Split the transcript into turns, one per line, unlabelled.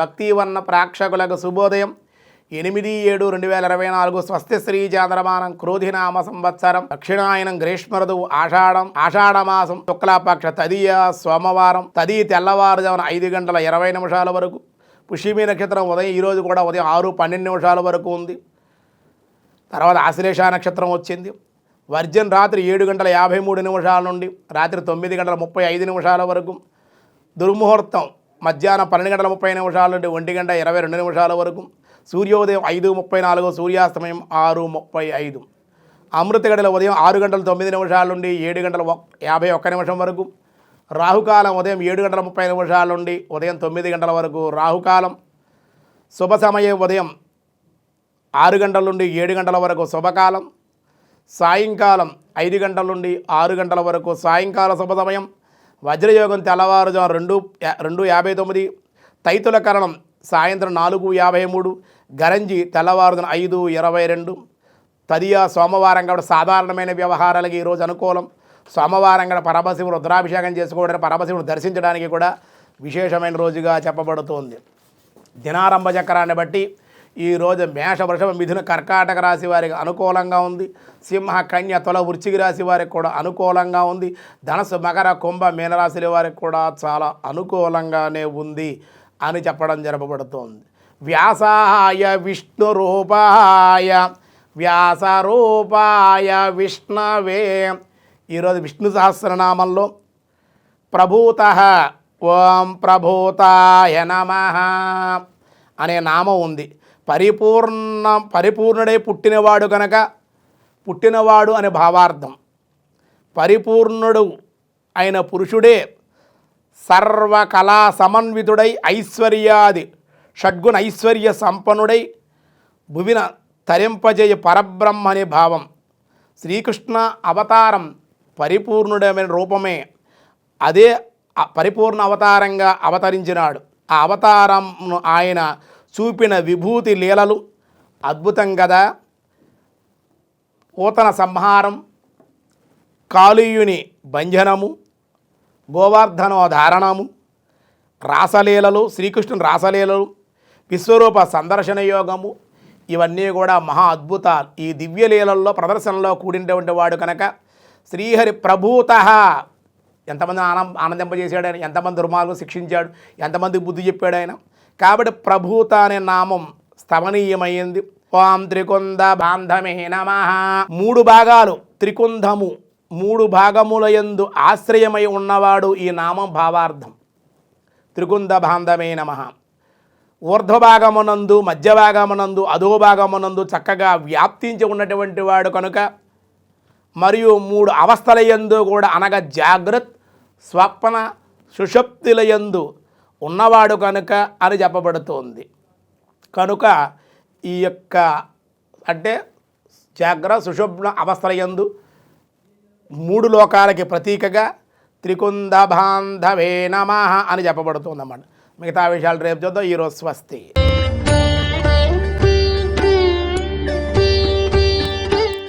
భక్తివన్న ప్రేక్షకులకు శుభోదయం 8/7/2024 స్వస్తి శ్రీ చాంద్రమానం క్రోధినామ సంవత్సరం దక్షిణాయనం గ్రీష్మ ఋతువు ఆషాఢమాసం శుక్లపక్ష తదియ సోమవారం తది తెల్లవారుజామున 5:20 వరకు పుష్యమి నక్షత్రం ఉదయం ఈరోజు కూడా ఉదయం 6:12 వరకు ఉంది. తర్వాత ఆశ్లేష నక్షత్రం వచ్చింది. వర్జన్ రాత్రి 7:53 నుండి రాత్రి 9:35 వరకు. దుర్ముహూర్తం మధ్యాహ్నం 12:30 నుండి 1:22 వరకు. సూర్యోదయం 5:34, సూర్యాస్తమయం 6:35. అమృత గడిల ఉదయం 6:09 నుండి 7:51 వరకు. రాహుకాలం ఉదయం 7:30 నుండి ఉదయం 9 వరకు రాహుకాలం. శుభ సమయం ఉదయం 6 నుండి 7 వరకు శుభకాలం. సాయంకాలం 5 నుండి 6 వరకు సాయంకాల శుభ సమయం. వజ్రయోగం తెల్లవారుజాము 2:59. తైతుల కరణం సాయంత్రం 4:53. గరంజి తెల్లవారుజాము 5:22. తదియ సోమవారం కాబట్టి సాధారణమైన వ్యవహారాలకి ఈరోజు అనుకూలం. సోమవారం కూడా పరమశివుడు రుద్రాభిషేకం చేసుకోవడానికి పరమశివుడు దర్శించడానికి కూడా విశేషమైన రోజుగా చెప్పబడుతోంది. దినారంభ చక్రాన్ని బట్టి ఈరోజు మేష వృషభ మిథున కర్కాటక రాశి వారికి అనుకూలంగా ఉంది. సింహ కన్య తుల వృశ్చిక రాశి వారికి కూడా అనుకూలంగా ఉంది. ధనస్సు మకర కుంభ మీనరాశుల వారికి కూడా చాలా అనుకూలంగానే ఉంది అని చెప్పడం జరపబడుతోంది. వ్యాసాయ విష్ణు రూపాయ వ్యాసరూపాయ విష్ణవే. ఈరోజు విష్ణు సహస్రనామంలో ప్రభూత ఓం ప్రభూతాయ నమః అనే నామం ఉంది. పరిపూర్ణుడై పుట్టినవాడు కనుక పుట్టినవాడు అనే భావార్థం. పరిపూర్ణుడు అయిన పురుషుడే సర్వకళా సమన్వితుడై ఐశ్వర్యాది షడ్గుణ ఐశ్వర్య సంపన్నుడై భువిన తరింపజేయ పరబ్రహ్మ అనే భావం. శ్రీకృష్ణ అవతారం పరిపూర్ణుడమైన రూపమే. అదే పరిపూర్ణ అవతారంగా అవతరించినాడు. ఆ అవతారం ఆయన చూపిన విభూతి లీలలు అద్భుతం కదా. పూతన సంహారం, కాళీయుని భంజనము, గోవర్ధనోధారణము, రాసలీలలు, శ్రీకృష్ణుని రాసలీలలు, విశ్వరూప సందర్శన యోగము, ఇవన్నీ కూడా మహా అద్భుతాలు. ఈ దివ్యలీలల్లో ప్రదర్శనలో కూడినటువంటి వాడు కనుక శ్రీహరి ప్రభూత. ఎంతమంది ఆనందింపజేశాడు ఆయన, ఎంతమంది దుర్మార్గం శిక్షించాడు, ఎంతమంది బుద్ధి చెప్పాడు ఆయన. కాబట్టి ప్రభూత అనే నామం స్తమనీయమైంది. ఓం త్రికుంద బాంధమే నమః. 3 భాగాలు త్రికుంధము, 3 భాగములయందు ఆశ్రయమై ఉన్నవాడు ఈ నామం భావార్థం. త్రికుంద బాంధమే నమః. ఊర్ధ్వభాగమునందు, మధ్యభాగమునందు, అధోభాగమునందు చక్కగా వ్యాప్తించి ఉన్నటువంటి వాడు కనుక, మరియు 3 అవస్థలయందు కూడా అనగా జాగ్రత్త, స్వప్న, సుషుప్తులయందు ఉన్నవాడు కనుక అని చెప్పబడుతోంది. కనుక ఈ యొక్క అంటే జాగ్రత్త సుషుప్న అవస్థలయందు 3 లోకాలకి ప్రతీకగా త్రికుంద బాంధవే నమః అని చెప్పబడుతుందన్నమాట. మిగతా విషయాలు రేపు చూద్దాం. ఈరోజు స్వస్తి.